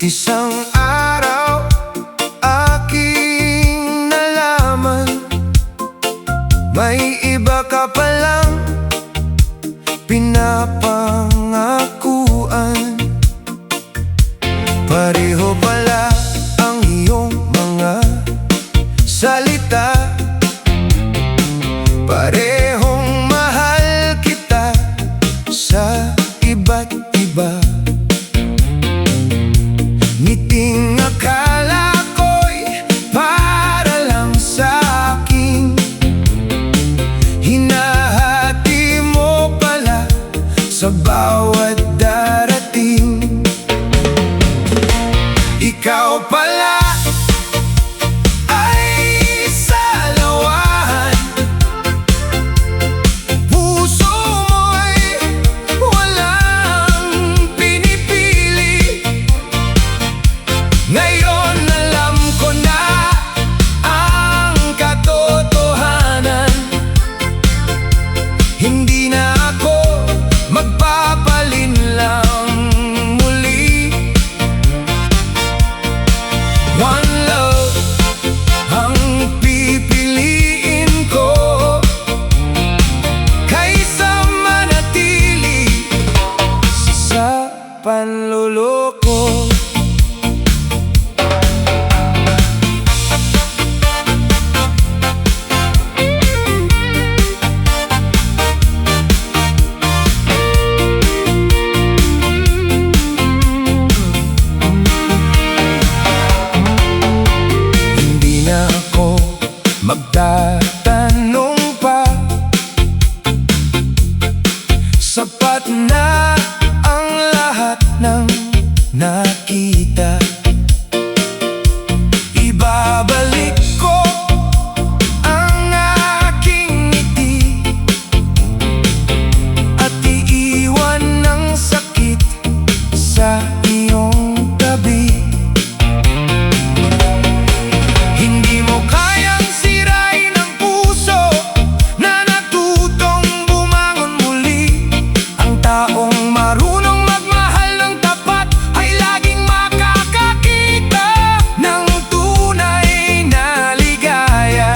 Isang araw aking nalaman, may iba ka palang pinapangakuan. Pareho pala ang iyong mga salita, parehong mahal kita sa iba't iba. Ngiting akala ko'y para lang sa'kin, hinahati mo pala sa bawat darating. Ikaw pala ay salawahan, puso mo'y walang pinipili. Ngayon alam ko na ang katotohanan, hindi na ako magpapalinlang muli. One love ang pipiliin ko, kaysa manatili sa panluloko. Magtatanong pa, sapat na ang lahat ng nakita. Ibabalik ko ang aking ngiti at iiwan ng sakit sa iyong tabi. Hindi mo kayang sirain ang puso na natutong bumangon muli. Ang taong marunong magmahal ng tapat ay laging makakakita ng tunay na ligaya.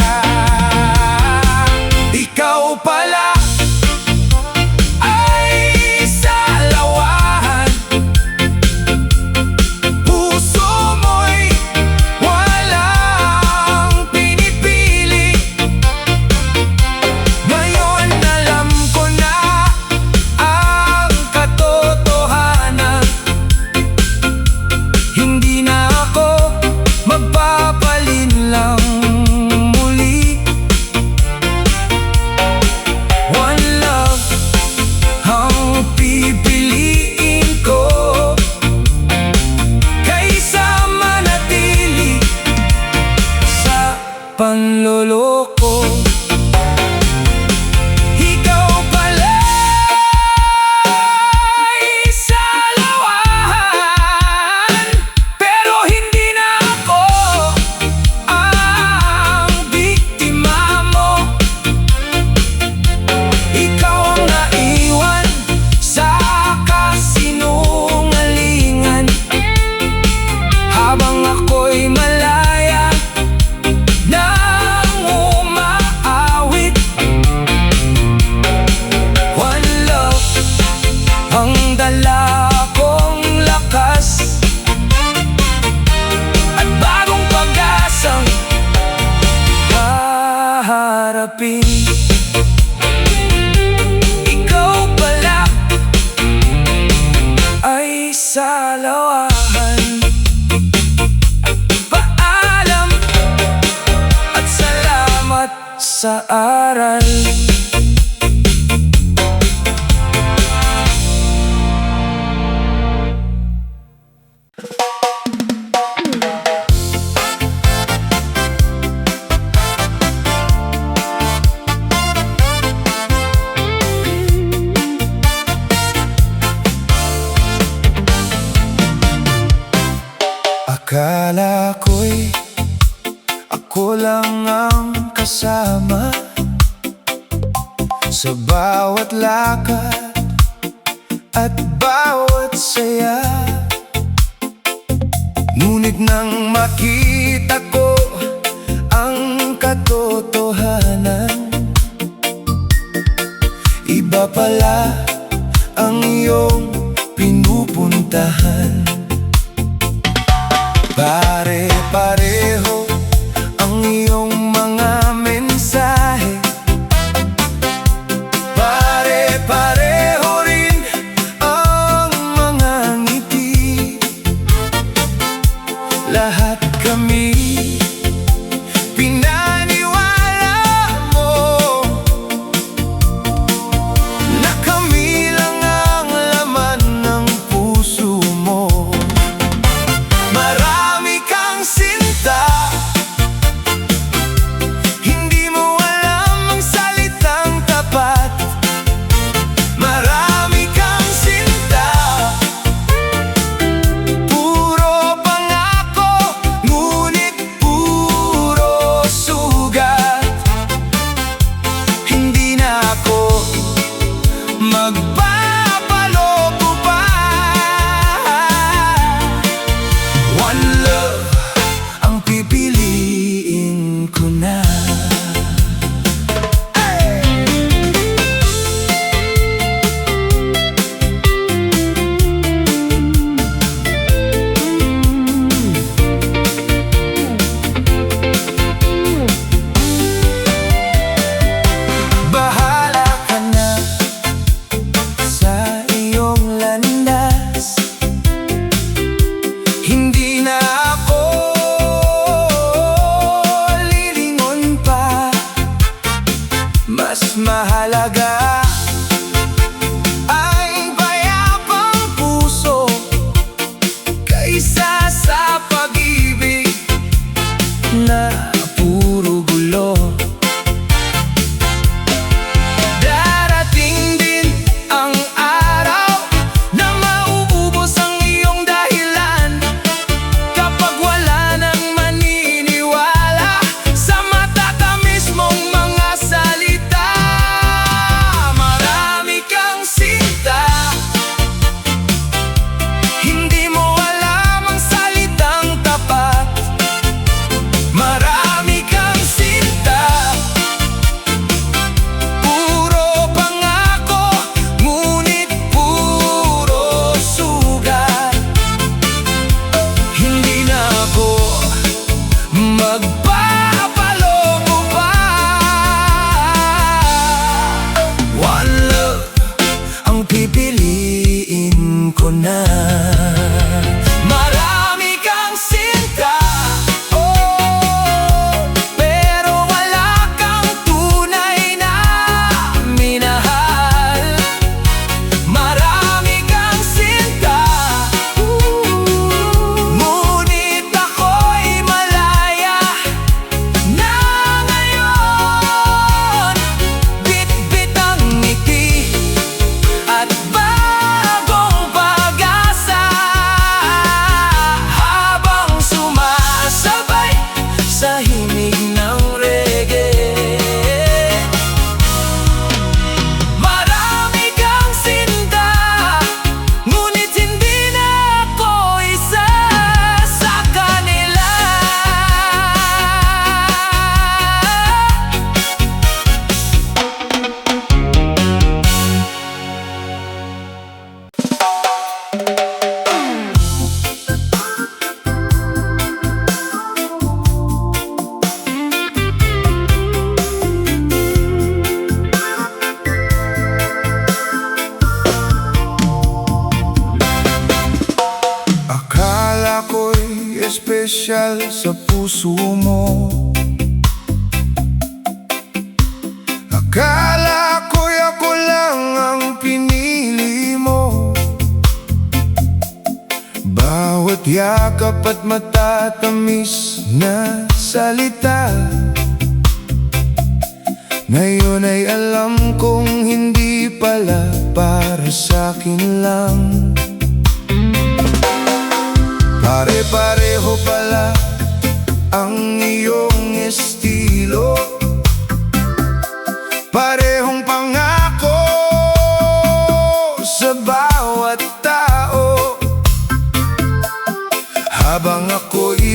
Ikaw pala ay salawahan, puso mo'y walang pinipili. Ngayon alam ko na ang katotohanan, hindi na ako magpapalinlang muli. One love ang pipiliin ko, kaysa manatili sa panloloko. Ikaw pala ay salawahan, pero hindi na ako ang biktima mo. Ikaw ang naiwan sa kasinungalingan, habang ako'y malaya nang umaawit. One love ang dala kong lakas at bagong pag-asang haharapin. Ikaw pala ay salawahan. Paalam at salamat sa aral. Akala ko'y ako lang ang kasama sa bawat lakad at bawat saya. Nang makita ko ang katotohanan, iba pala ang iyong pinupuntahan. Pare-pareho ang iyong mga mensahe, pare-pareho rin ang mga ngiti. Lahat kami pinaniwala mo na kami lang ang laman ng puso mo. Marami kang sinta, hindi mo alam ang salitang tapat. Marami kang sinta, puro pangako, ngunit puro sugat. Hindi na ako magpapaloko pa. One love ang pipiliin ko na. Bahala ka na sa iyong landas, hindi na ako lilingon pa. Mas mahalaga ang payapang puso kaysa sa pag-ibig na puro gulo. Darating din ang araw na mauubos ang iyong dahilan, kapag wala nang maniniwala sa matatamis mong mga salita. Marami kang sinta, hindi mo alam ang salitang tapat. Marami kang sinta, puro pangako, ngunit puro sugat. Hindi na ako magpapaloko pa. One love ang pipiliin ko na. Marami kang sinta, oh, pero wala kang tunay na minahal. Marami kang sinta, ngunit ako'y malaya na ngayon. Bit-bit ang ngiti at bagong pag-asa, habang sumasabay sa himig ng reggae. Marami kang sinta, ngunit hindi na ako isa sa kanila. Akala ko'y espesyal sa puso mo, akala ko'y ako lang ang pinili mo. Bawat yakap at matatamis na salita, ngayon ay alam kong hindi pala para sa'kin lang. Pare-pareho pala ang iyong estilo, parehong pangako sa bawat tao. Habang ako'y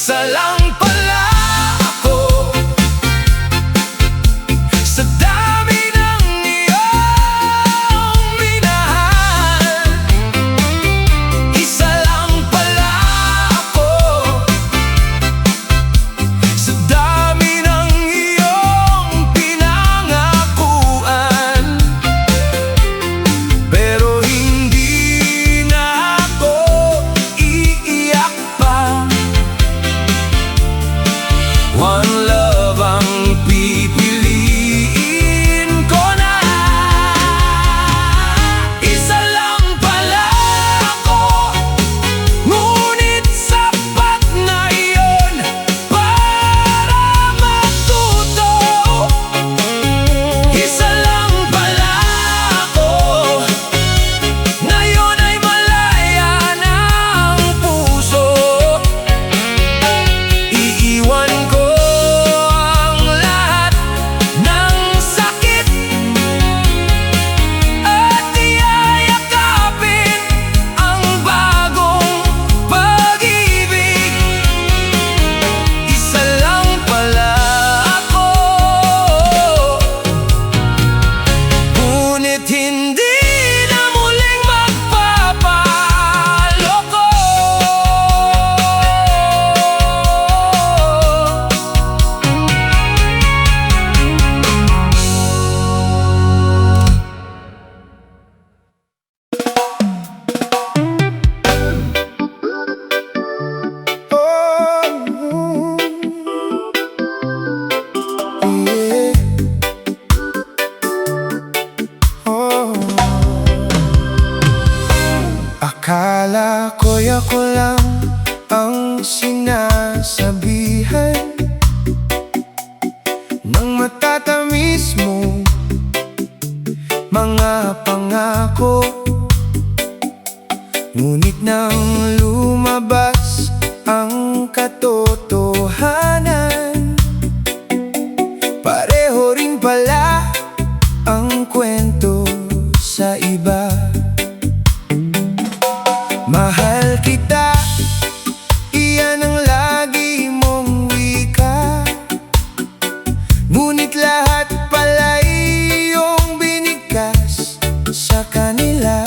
Isa lang pala ako sa dami ng iyong minahal. Isa lang pala ako sa dami ng iyong pinangakuan. Pero hindi na ako iiyak pa. One love ang pipiliin ko na. Isa lang pala ako, ngunit sapat na iyon para matuto. Isa lang pala ako, ngayon ay malaya na ang puso. Iiwan ko ang lahat ng sakit at iyayakapin ang bagong pag-ibig. Isa lang pala ako, ngunit hindi na muling magpapaloko. Akala ko'y ako lang ang sinasabihan ng matatamis mo mga pangako. Ngunit nang lumabas ang katotohanan, pareho rin pala ang kwento sa iba. Mahal kita, iyan ang lagi mong wika. Ngunit lahat pala'y iyong binigkas sa kanila.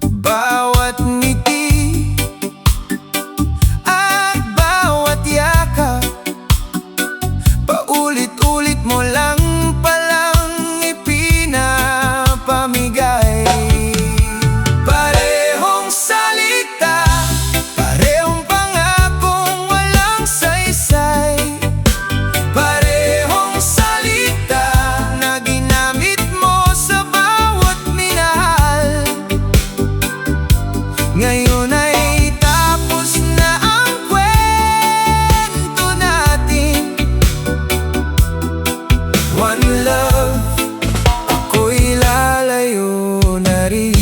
Bawat ngiti at bawat yakap, paulit-ulit mo lang palang ipinapamigay. Parehong salita, parehong pangakong walang saysay. Parehong salita na ginamit mo sa bawat minahal. Ngayon ay tapos na ang kwento natin. One love, ako'y lalayo na rin.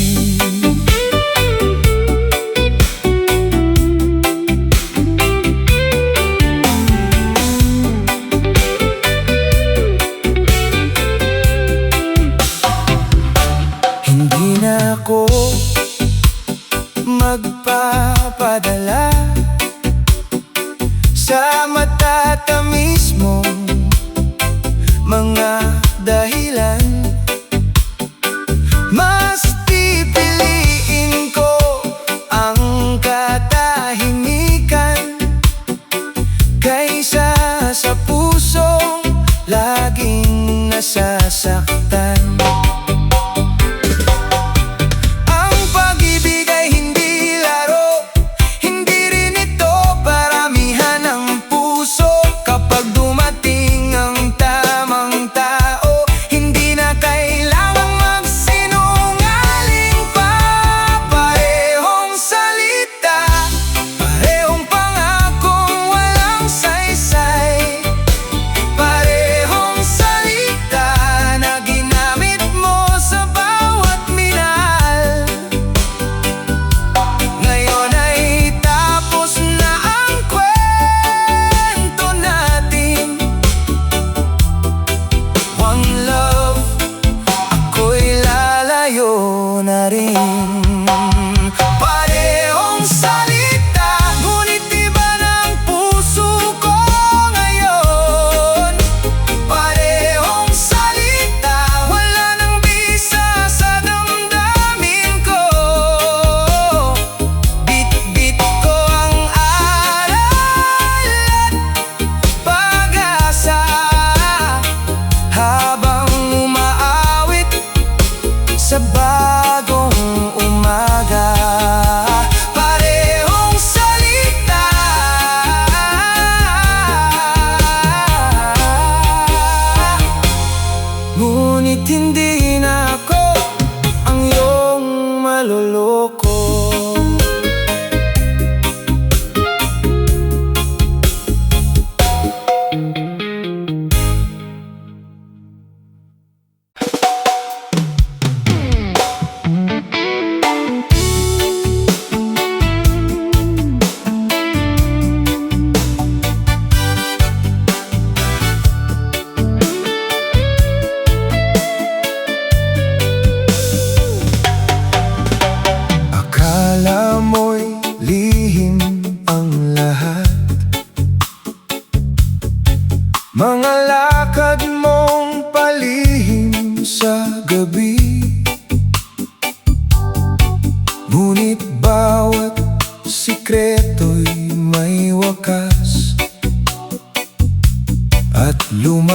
Hindi na ako magpapadala sa matatamis mong mga dahilan. Mas pipiliin ko ang katahimikan kaysa sa pusong laging nasasaktan. Ang pag-ibig ay hindi laro, hindi rin ito paramihan ng puso. Kapag dumating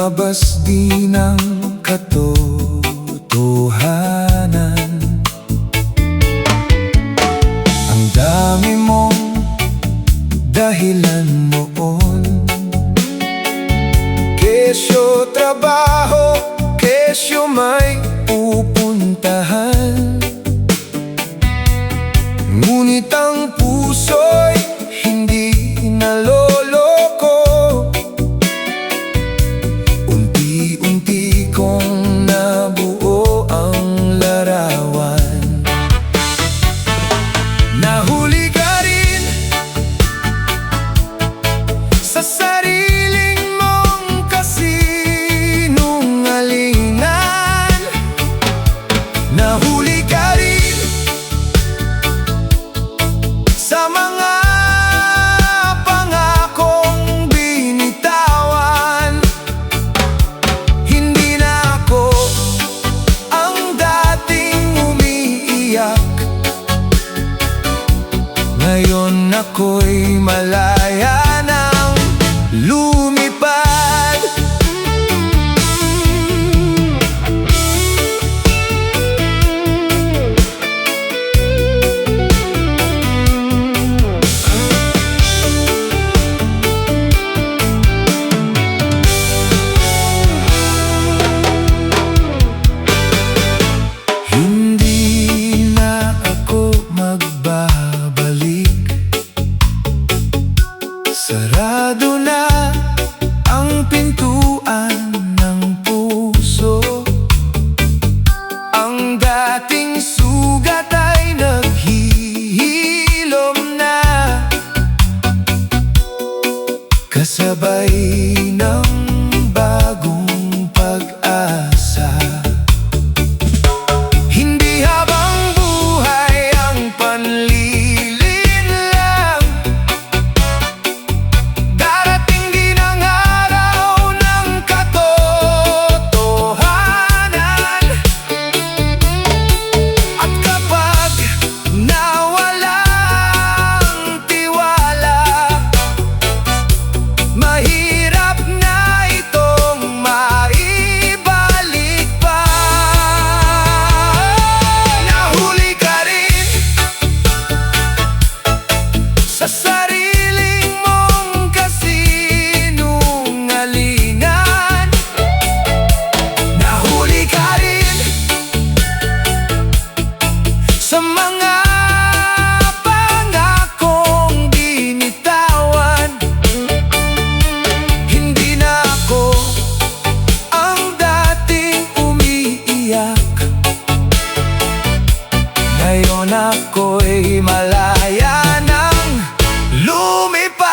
lumabas di ng katotohanan. Ang dami mong dahilan noon, kesyo trabaho, kesyo may pupuntahan. Ngunit ang puso'y hindi naloloko. Unti-unti kong nabuo ang larawan. Nahuli ka rin sa sariling mong kasinungalingan. Nahuli ka rin sa mga pangakong binitawan. Hindi na ako ang dating umiiyak. Ngayon ako'y malaya nang lumipad. Hindi na ako magbabalik. Sarado na ang pintuan ng puso. Ang dating sugat ay naghihilom na, kasabay ng bagong pag-asa. Hindi habang buhay ang panlilin lang. Darating din ang araw ng katotohanan. At kapag nawala ang tiwala, mahirap na itong maibalik pa. Nahuli ka rin sa sariling mong kasinungalingan. Nahuli ka rin sa mga pangakong binitawan. Hindi na ako ang dating umiiyak. Ngayon ako'y malaya nang lumipad.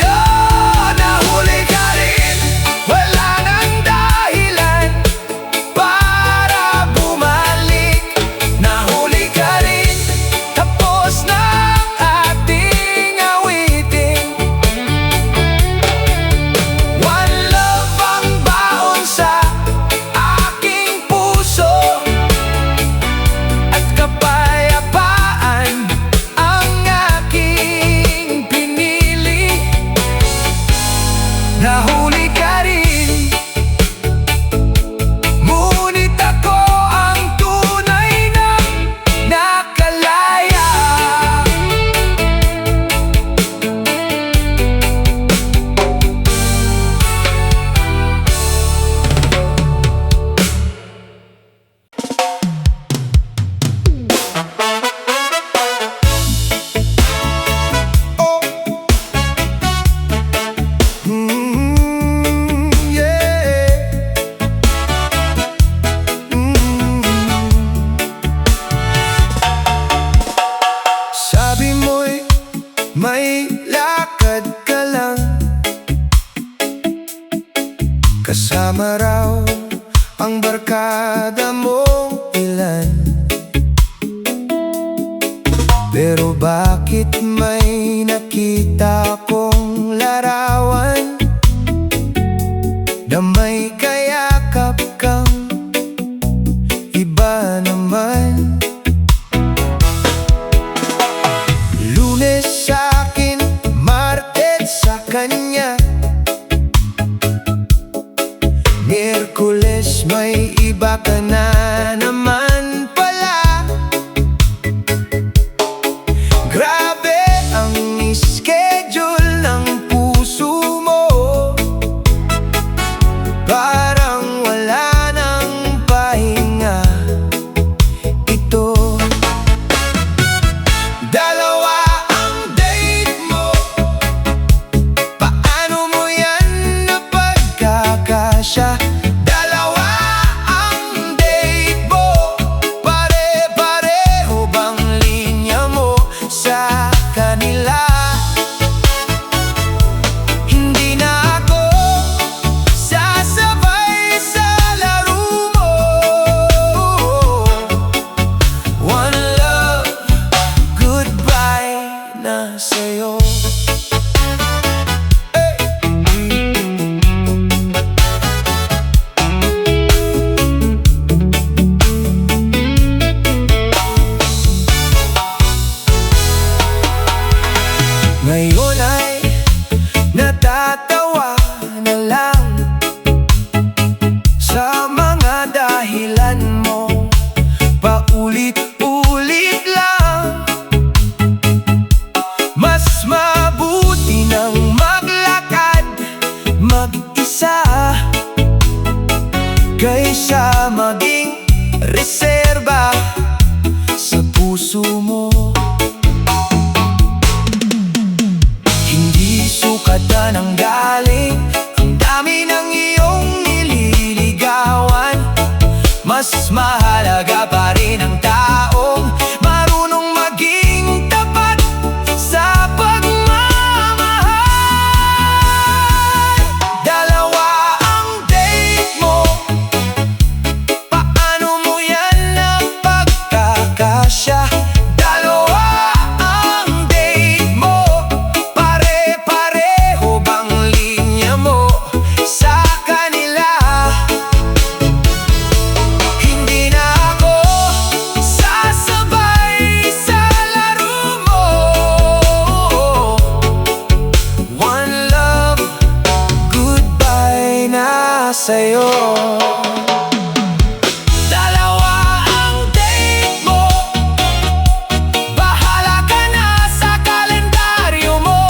Oh, nahuli ka rin, wala nang dahilan para bumalik. Nahuli ka rin, tapos na ang ating awitin. One love ang baon sa aking puso, at kapayapaan ang aking pinili. Nahuli ka rin, ngunit ako ang tunay na nakalaya. Oh, yeah. Sabi mo'y may lakad ka lang, kasama raw ang barkada mong ilan. Pero bakit may nakita kong larawan na may kayakap kang iba naman? Lunes sa'kin, Martes sa kanya. sa'yo. Ngayon ay natatawa na lang sa mga dahilan mo. Paulit-ulit lang. Mas mabuti nang maglakad mag-isa kaysa maging reserba sa puso mo. Sukatan ang galing, ang dami ng iyong nililigawan. Mas mahalaga pa rin ang taong marunong maging tapat sa pagmamahal. Dalawa ang date mo, paano mo yan napagkakasya? Sa'yo. Dalawa ang date mo, bahala ka na sa kalendaryo mo.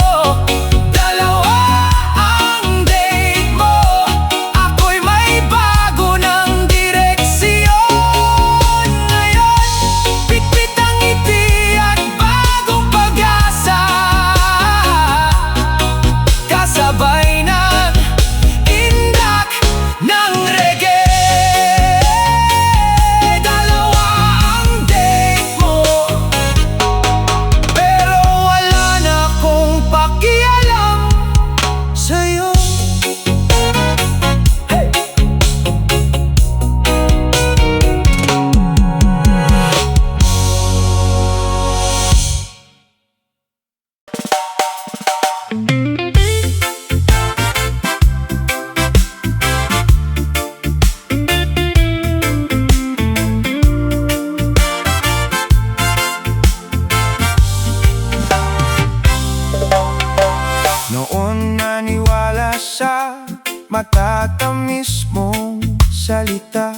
Dalawa ang date mo, ako'y may bago ng direksyon. Ngayon, pitpit ang ngiti at bagong pag-asa, kasabay ng ng reggae. Dalawa ang date mo, pero wala na akong pakialam sa'yo. Hey! Noon naniwala sa matatamis mong salita.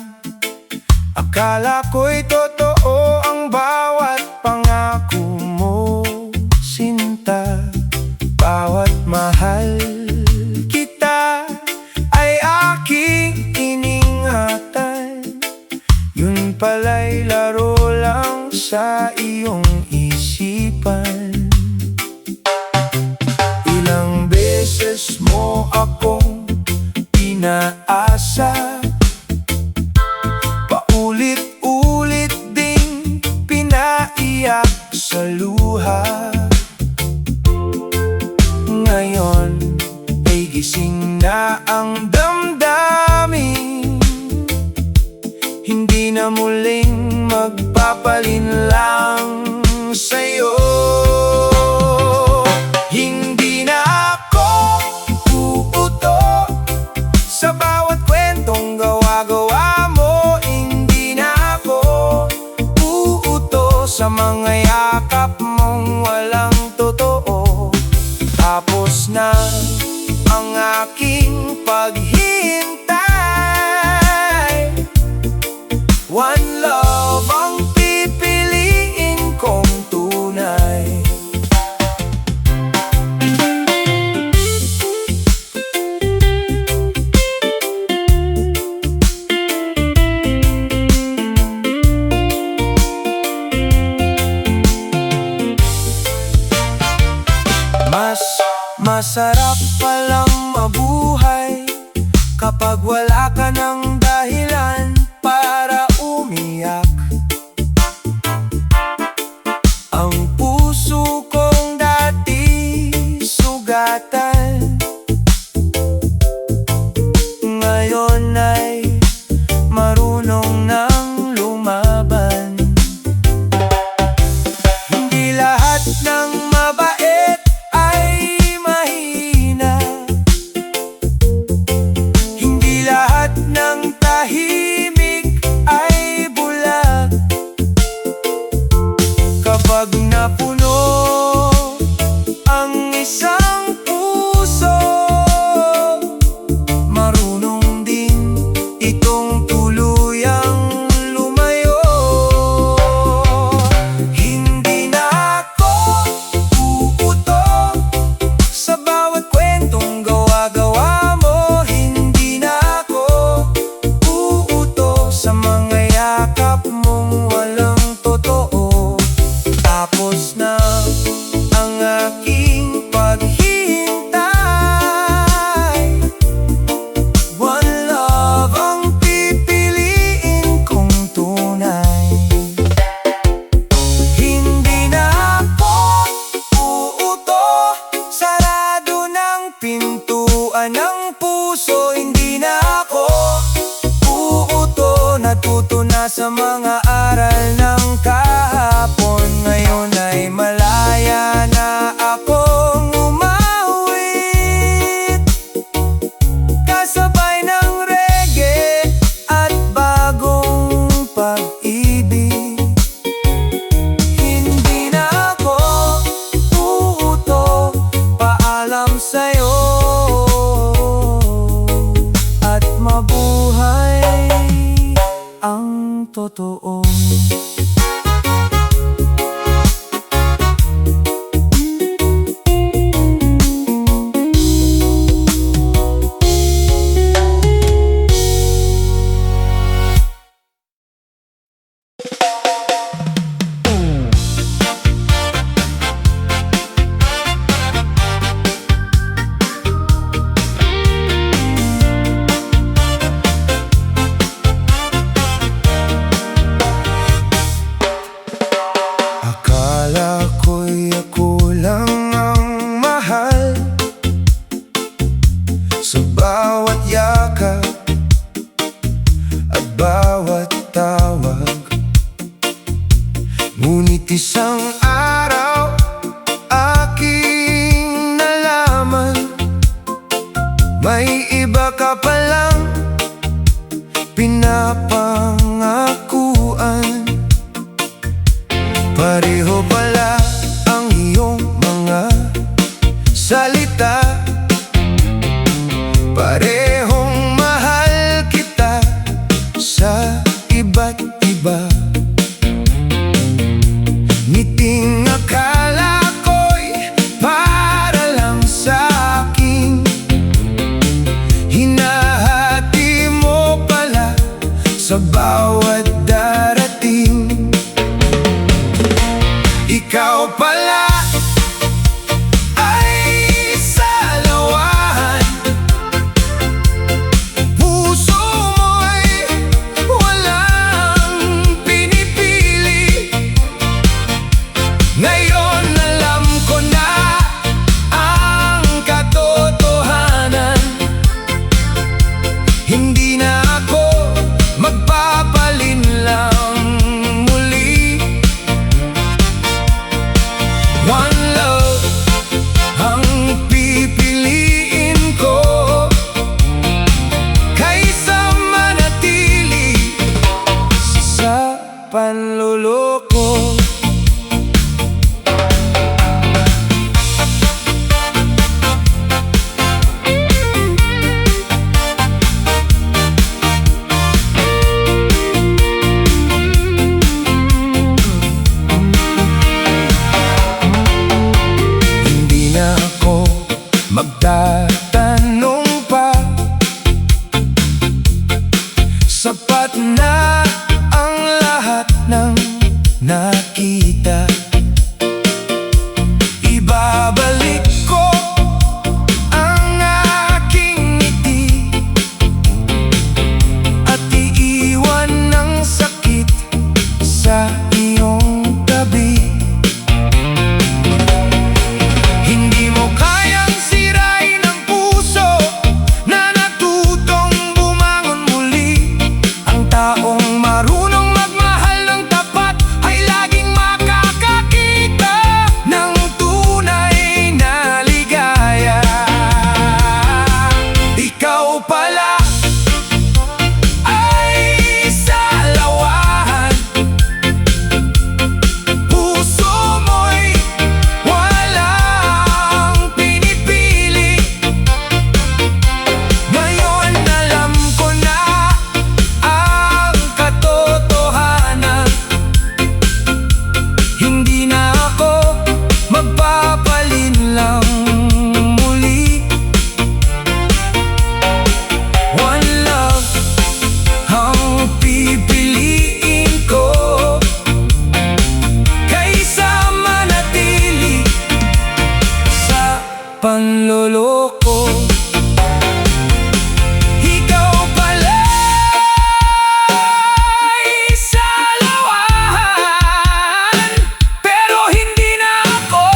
Akala ko'y totoo ang bawat pangako mo, sinta. Bawat mahal kita ay aking iningatan. Yun pala'y laro lang sa iyong isipan. Ilang beses mo akong pinaasa, paulit-ulit ding pinaiyak sa luha. Ngayon ay gising na ang damdamin, hindi na muling magpapalinlang sa'yo. Hindi na ako uuto sa bawat kwentong gawa-gawa mo. Hindi na ako uuto sa mga yakap mong walang totoo. Tapos na ang aking paghihintay. One love ang pipiliin kong tunay. Masarap palang mabuhay kapag wala ka ng dahilan para umiyak. Ang puso kong dati sugatan, ngayon ay marunong nang lumaban. Hindi lahat ng mabait sa mga aral ng kahapon. Ngayon ay malaya na akong umawit, kasabay ng reggae at bagong pag-ibig. Hindi na ako uuto, paalam sa'yo, at mabuhay ang totoo. Akala ko'y ako lang ang mahal sa bawat yakap at bawat tawag. Ngunit isang araw aking nalaman, may iba ka palang pinapangakuan. Pareho pala ang iyong mga salita, parehong mahal kita sa iba't iba. Ngiting akala ko'y para lang sa'kin, hinahati mo pala sa bawat darating. Ikaw pala ay salawan, puso mo'y walang pinipili. Ngayon alam ko na ang katotohanan, hindi na ako magpapalinlang. One love ang pipiliin ko, kaysa manatili sa panluloko. Magtatanong pa, sapat na ang lahat ng nakita. Ibabalik ko ang aking ngiti at iiwan ng sakit sa iyong tabi. Hindi mo kayang sirain ang puso na natutong bumangon muli. Ang taong marunong magmahal ng tapat ay laging makakakita ng tunay na ligaya. Ikaw pala ay salawan, puso mo'y walang pinipili. Ngayon alam ko na ang katotohanan, hindi na ako magpapalinlang muli. One love ang pipiliin ko, kaysa manatili sa panloloko. Ikaw pala ay salawan, pero hindi na ako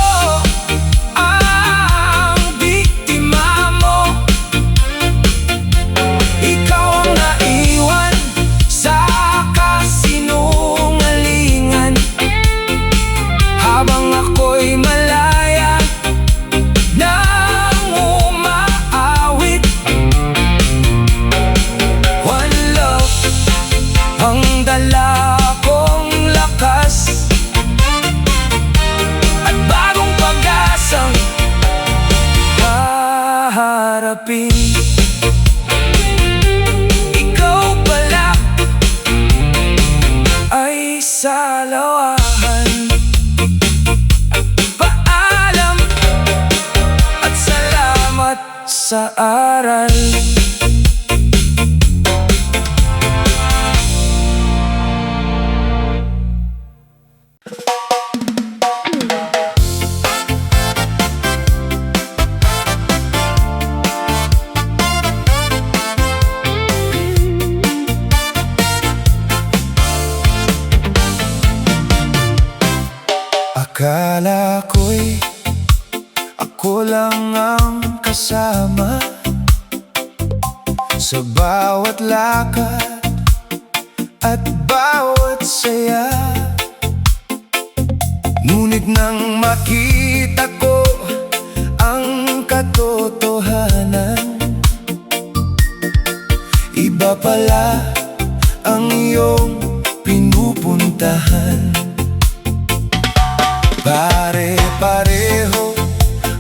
ang biktima mo. Ikaw ang naiwan sa kasinungalingan. sa aral. Akala ko'y ako lang ang kasama sa bawat lakad at bawat saya. Ngunit nang makita ko ang katotohanan, iba pala ang iyong pinupuntahan. Pare-pareho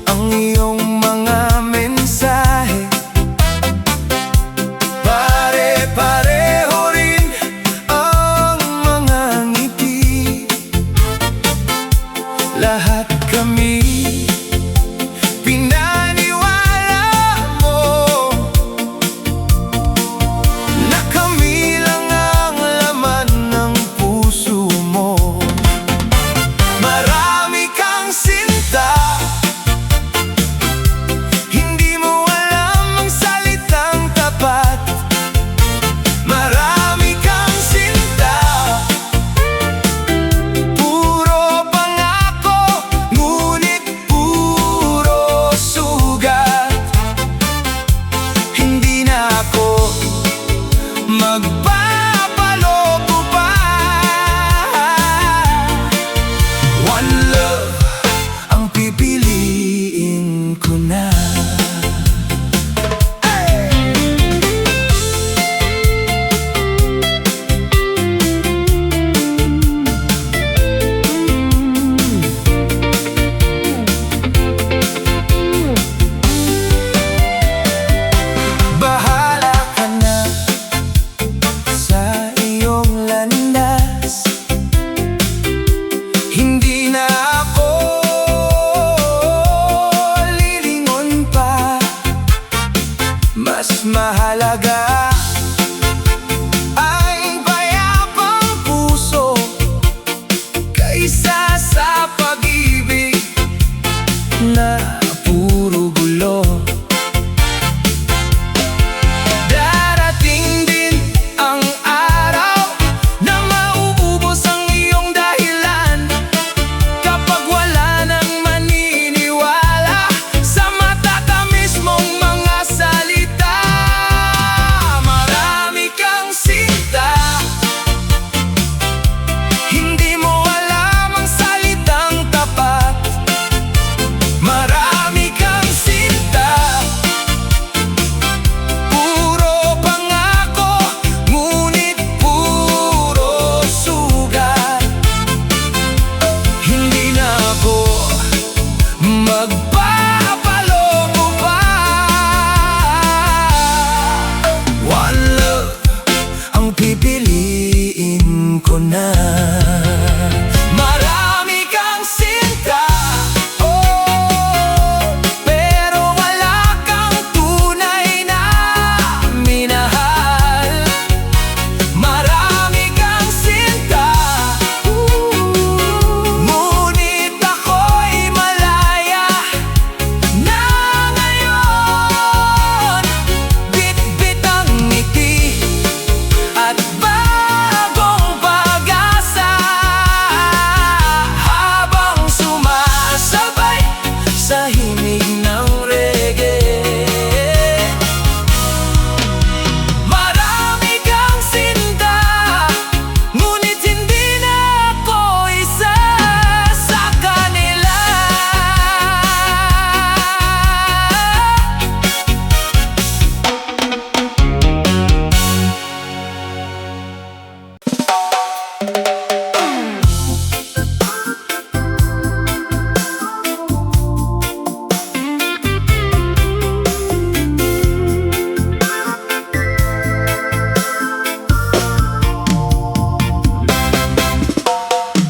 ang iyong mga mensahe, pare-pareho rin ang mga ngiti. Lahat kami pinaniwala mo na kami lang ang laman ng puso mo. Marami kang sinta, hindi mo alam ang salitang tapat. Marami kang sinta, puro pangako, ngunit puro sugat. Hindi na ako magpapaloko pa. One love ang pipiliin ko na. Bahala ka na sa iyong landas, hindi na ako lilingon pa. Mas mahalaga ang payapang puso kaysa sa pag-ibig na puro gulo. Darating din ang araw na mauubos ang iyong dahilan, kapag wala nang maniniwala sa matatamis mong mga salita. Marami kang sinta, hindi mo alam ang salitang tapat. Marami kang sinta, puro pangako, ngunit puro sugat. Hindi na ako magpapaloko pa. One love ang pipiliin ko na. Marami kang sinta, oh, pero wala kang tunay na minahal. Marami kang sinta, ngunit ako'y malaya na ngayon. Bit-bit ang ngiti at bagong pag-asa, habang sumasabay sa himig ng reggae. Marami kang sinta, ngunit hindi na ako isa sa kanila.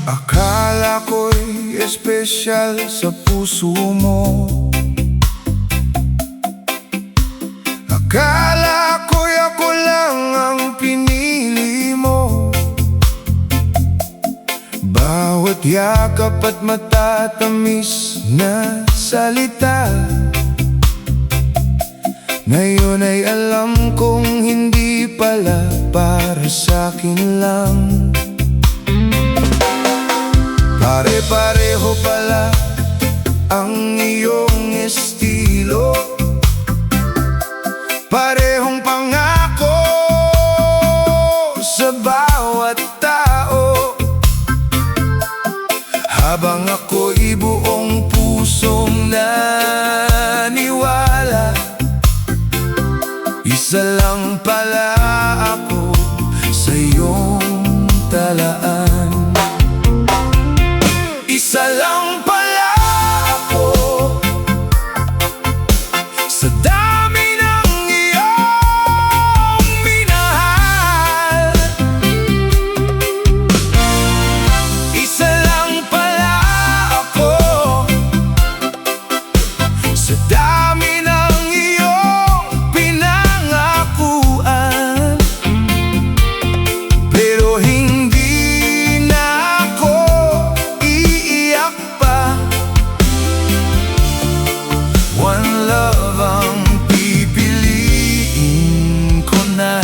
Akala ko'y espesyal sa puso mo, yakap at matatamis na salita. Ngayon ay alam kong hindi pala para sa'kin lang. Pare-pareho pala ang iyong estilo, parehong pangako sa bawat tao. Habang ako'y buong pusong naniwala, isa lang pala ako sa iyong talaan. Isa lang pala ako sa dami ng iyong minahal. Isa lang pala ako sa dami ng iyong pinangakuan. Pero hindi na ako iiyak pa. One love ang pipiliin ko na.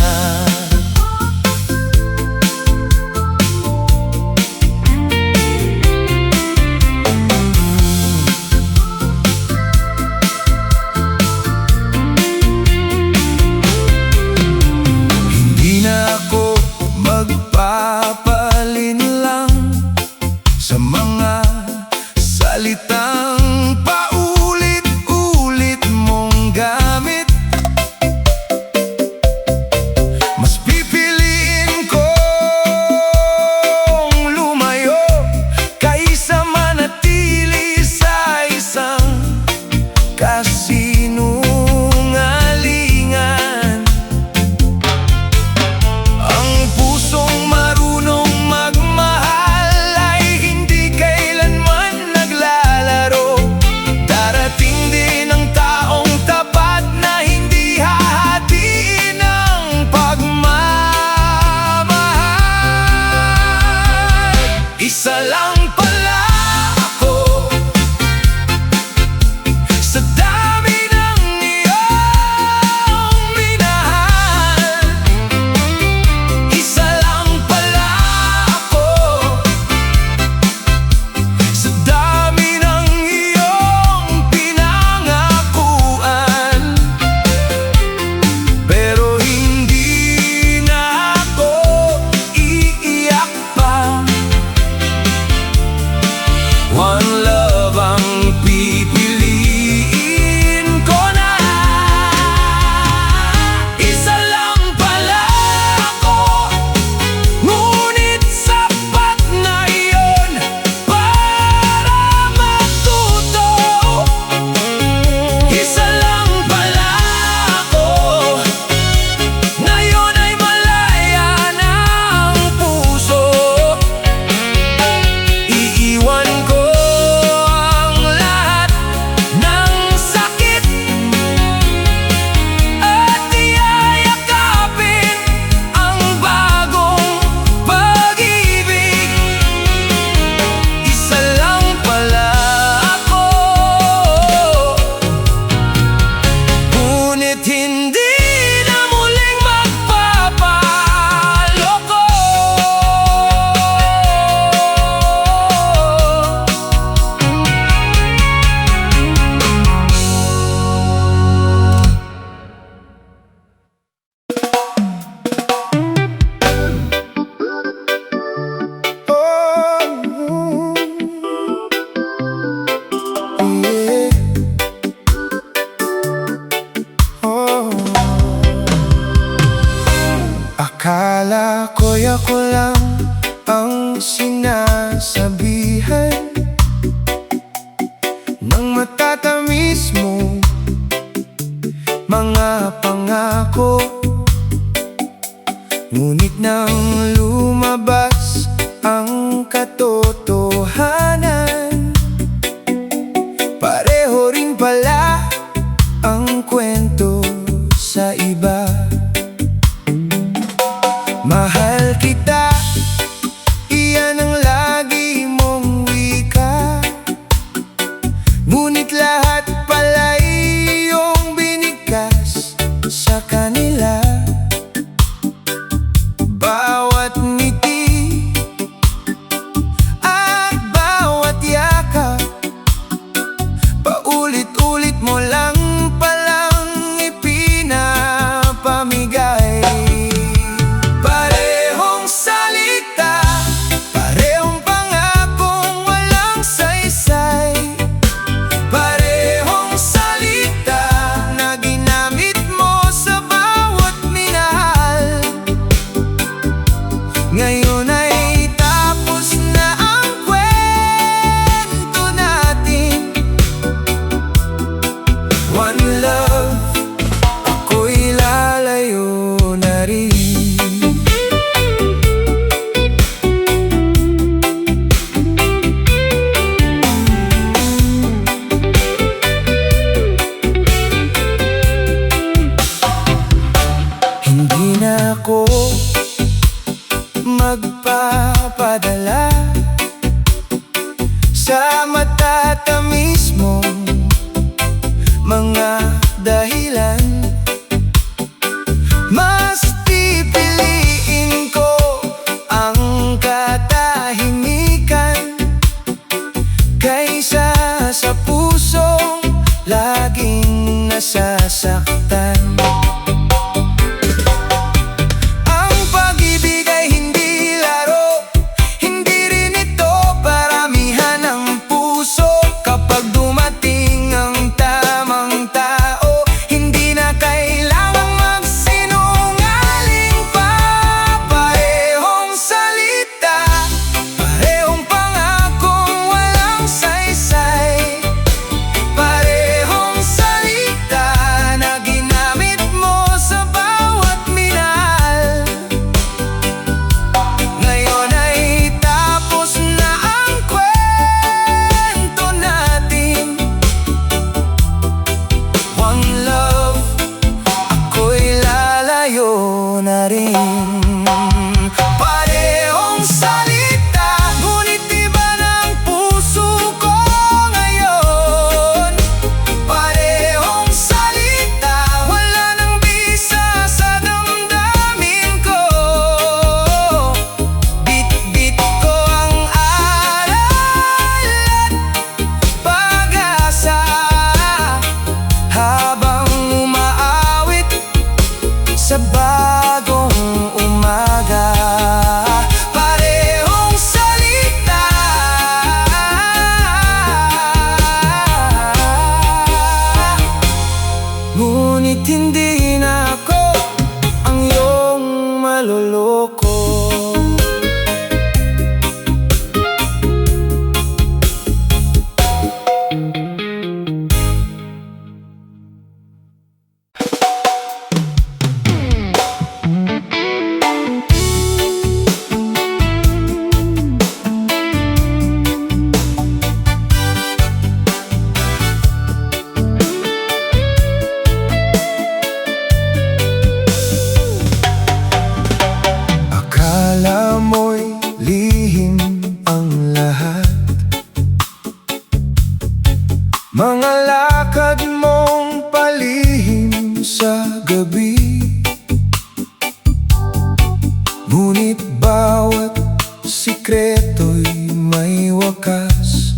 Hindi na ako magpapalinlang sa mga salitang paulit-ulit mong gamit. Mas pipiliin kong lumayo kaysa manatili sa isang kasinungalingan. Ang pusong marunong magmahal ay hindi kailanman naglalaro. Darating din ang taong tapat na hindi hahatiin ng pagmamahal. Isa lang pala ako sa dami ng iyong minahal. Isa lang pala ako sa dami ng iyong pinangakuan. Pero hindi na ako iiyak pa. One love ang pipiliin ko na. Isa lang pala ako, ngunit sapat na iyon para matuto. Isa lang pala ako, ngayon ay malaya na ang puso. Iiwan ko ang lahat ng sakit at iyayakapin ang bagong pag-ibig. Isa lang pala ako, ngunit hindi na muling magpapaloko. Akala ko'y ako lang ang sinasabihan ng matatamis mo mga pangako. Ngunit nang lumabas ang katotohanan, pareho rin pala ang kwento sa iba. Mahal kita, iyan ang lagi mong mo lang palang ipinapamigay. Parehong salita, parehong pangakong walang saysay. Parehong salita na ginamit mo sa bawat minahal. Ngayon ay tapos na ang kwento natin. One love, ako'y lalayo na rin. Hindi na ako magpapadala sa matatamis mong mga dahilan. Mas pipiliin ko ang katahimikan kaysa sa pusong laging nasasaktan. Ang pag-ibig ay hindi laro, hindi rin ito paramihan ng puso. Kapag dumating ang tamang tao, hindi na kailangang magsinungaling pa. Parehong salita, parehong pangakong walang saysay. Parehong salita na ginamit mo sa bawat minahal. Ngayon ay tapos na ang kwento natin. One love, ako'y lalayo na rin. Parehong salita, ngunit iba ng puso ko ngayon. Parehong salita, wala nang bisa sa damdamin ko. Bit-bit ko ang aral at pag-asa habang umaawit sa bagong umaga. Parehong salita, ngunit hindi na ako ang iyong maloloko. Akala mo'y lihim ang lahat, mga lakad mong palihim sa gabi. Ngunit bawat sikreto'y may wakas,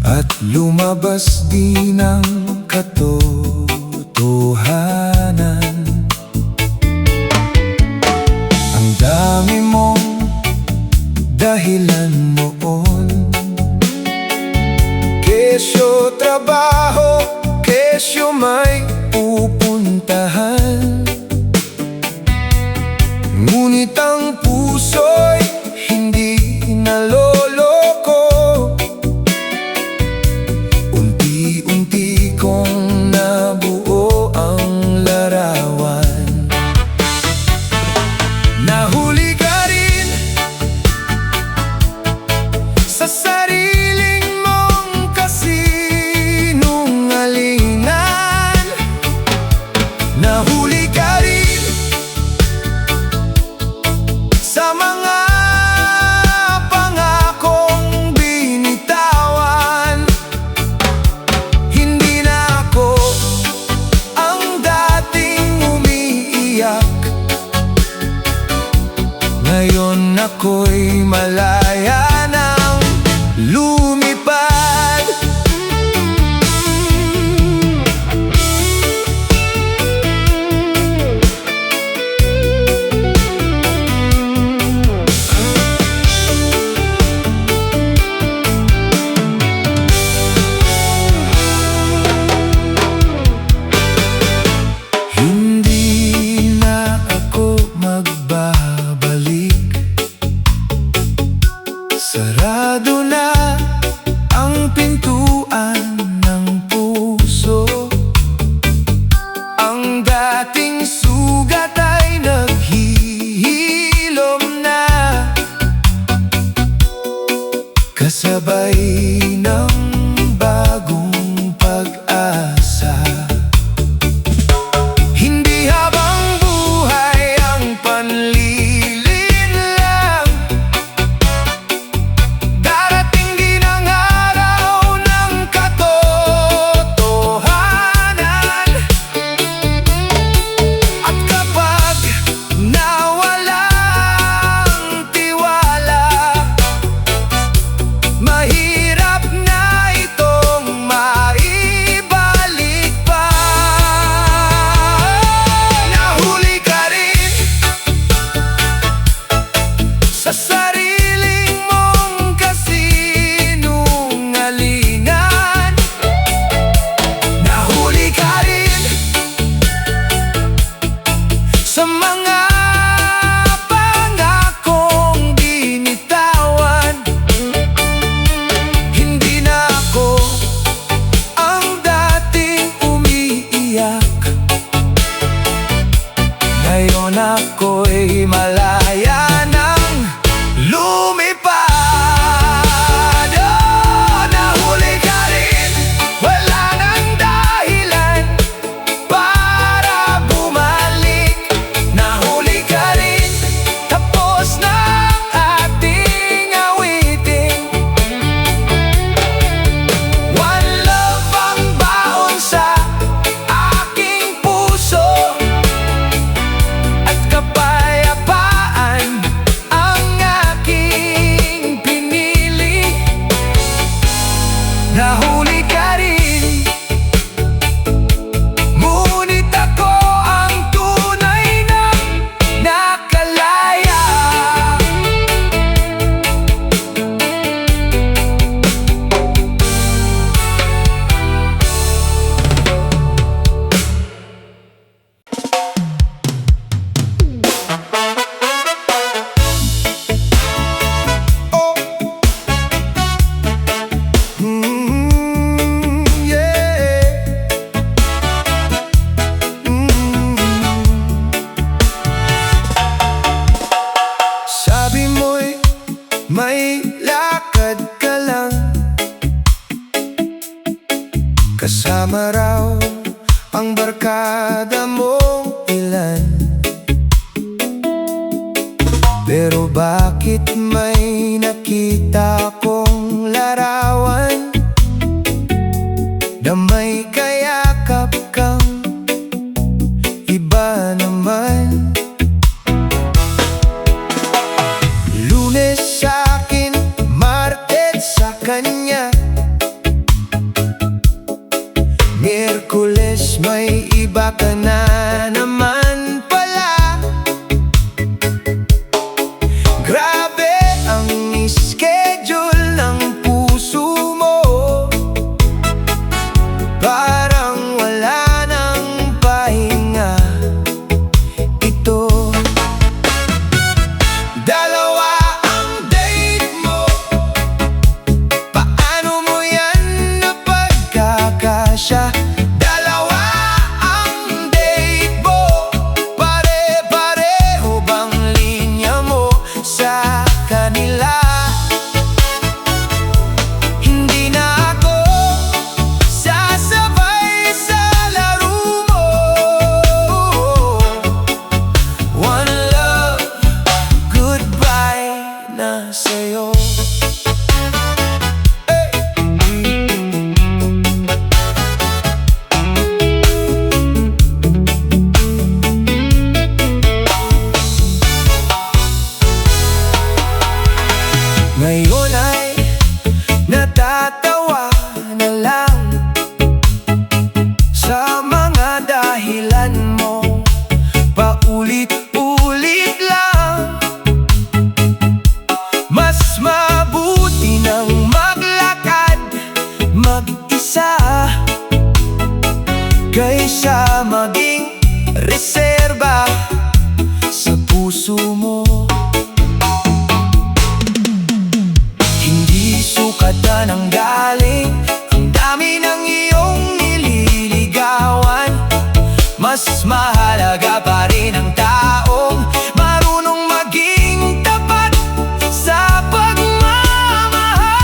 at lumabas din ang katotohanan. Ang dami mong dahilan noon, kesyo trabaho, kesyo may pupuntahan. Ngunit ang puso'y hindi naloloko. Unti-unti kong nabuo ang larawan. Nahuli ka rin sa sariling mong kasinungalingan. Kasama raw ang barkada mong ilan. Pero bakit may nakita kong larawan na may kayakap kang iba naman? Lunes sa'kin, Martes sa kanya, Miyerkules may iba ka na naman pala. Grabe ang schedule ng puso mo, parang wala nang pahinga. Ito, dalawa ang date mo. Paano mo yan napagkakasya? Dalawa ang date mo. Pare-pareho bang linya mo sa kanila? Hindi na ako sasabay sa laro mo. One love, goodbye na sa'yo. Ngayon ay natatawa na lang sa mga dahilan mo. Paulit-ulit lang. Mas mabuti nang maglakad mag-isa kaysa maging reserba sa puso mo. Hindi sukatan ang galing, ang dami ng iyong nililigawan. Mas mahalaga pa rin ang taong marunong maging tapat sa pagmamahal.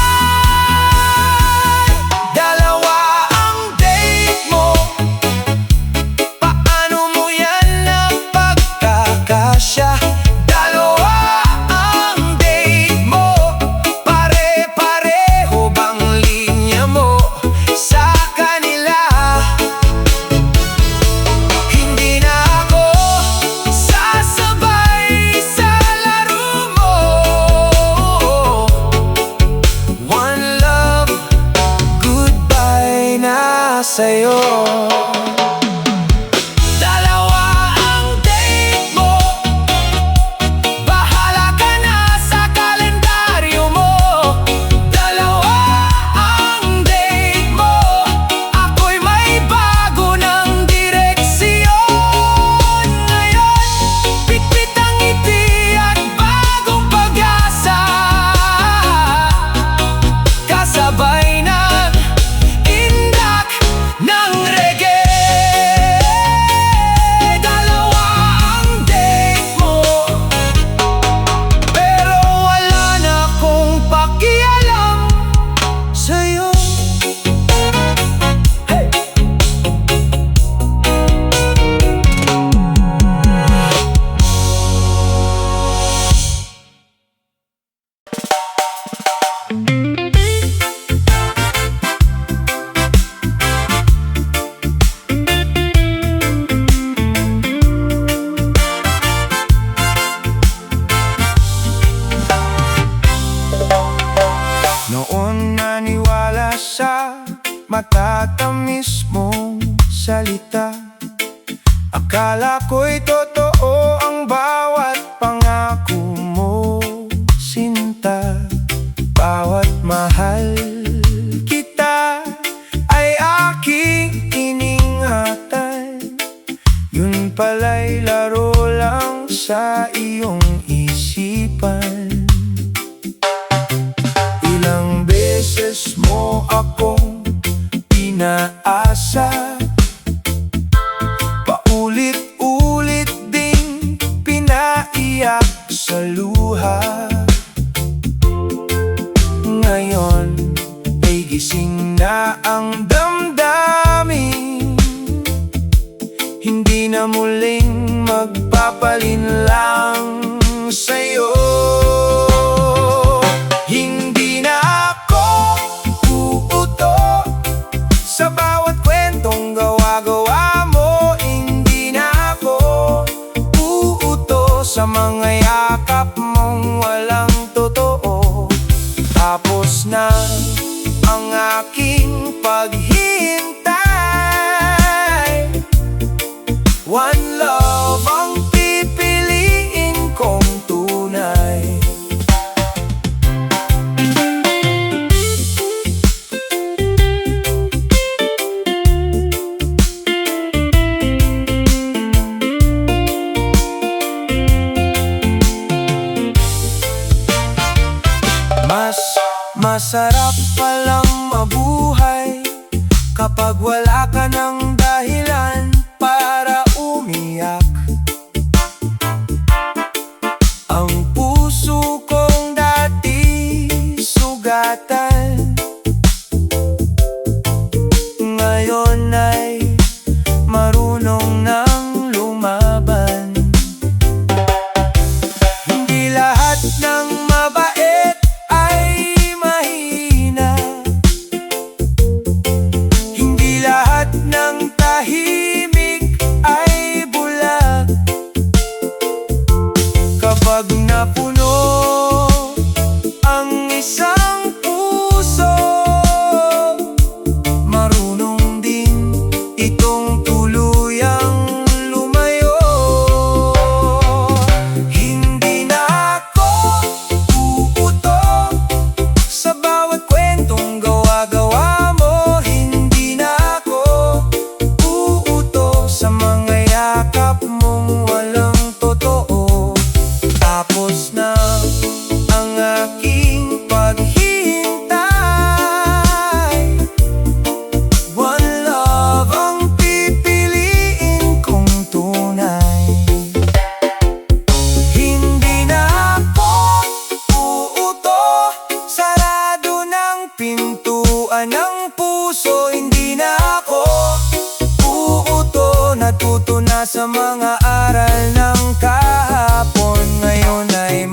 Dalawa ang date mo. Paano mo yan napagkakasya? Dalawa ang date mo. Pare-pareho bang linya mo sa kanila? Hindi na ako sasabay sa laro mo. One love, goodbye na sa'yo. Dalawa ang date mo. Bahala ka na sa kalendaryo mo. Dalawa ang date mo. Ako'y may bago ng direksyon. Ngayon, pitpit ang ngiti at bagong pag-asa, kasabay ng indak ng reggae. Dalawa ang date mo, pero wala na akong pakialam sa'yo. Hey! Noon naniwala sa matatamis mong salita. Akala ko'y totoo ang bawat pangako mo, sinta. Bawat mahal kita ay aking iningatan. Yun pala'y laro lang sa iyong isipan. Ilang beses mo akong pinaasa, paulit-ulit ding pinaiyak sa luha. Ngayon ay gising na ang damdamin. Hindi na muling magpapalinlang sa'yo. Hindi na ako uuto sa bawat kwentong gawa-gawa mo. Hindi na ako uuto sa mga yakap mong walang totoo. Tapos na ang aking paghihintay. One love ang pipiliin kong tunay. Masarap palang mabuhay kapag wala ka ng dahilan para umiyak. Ang puso kong dati sugatan, ngayon ay marunong nang lumaban. Hindi lahat ng mabait ay mahina. Hindi lahat ng tahimik ay bulag. Kapag napuno ang isang puso, marunong din itong tuluyang lumayo. Hindi na ako uuto sa bawat kwentong gawa-gawa mo. Hindi na ako uuto sa mga yakap mong walang totoo. Tapos na ang aking paghihintay. One love ang pipiliin kong tunay. Hindi na ako uuto, sarado ng pintuan ng puso. Hindi na ako uuto, natuto na sa mga aral ng kahapon. Ngayon ay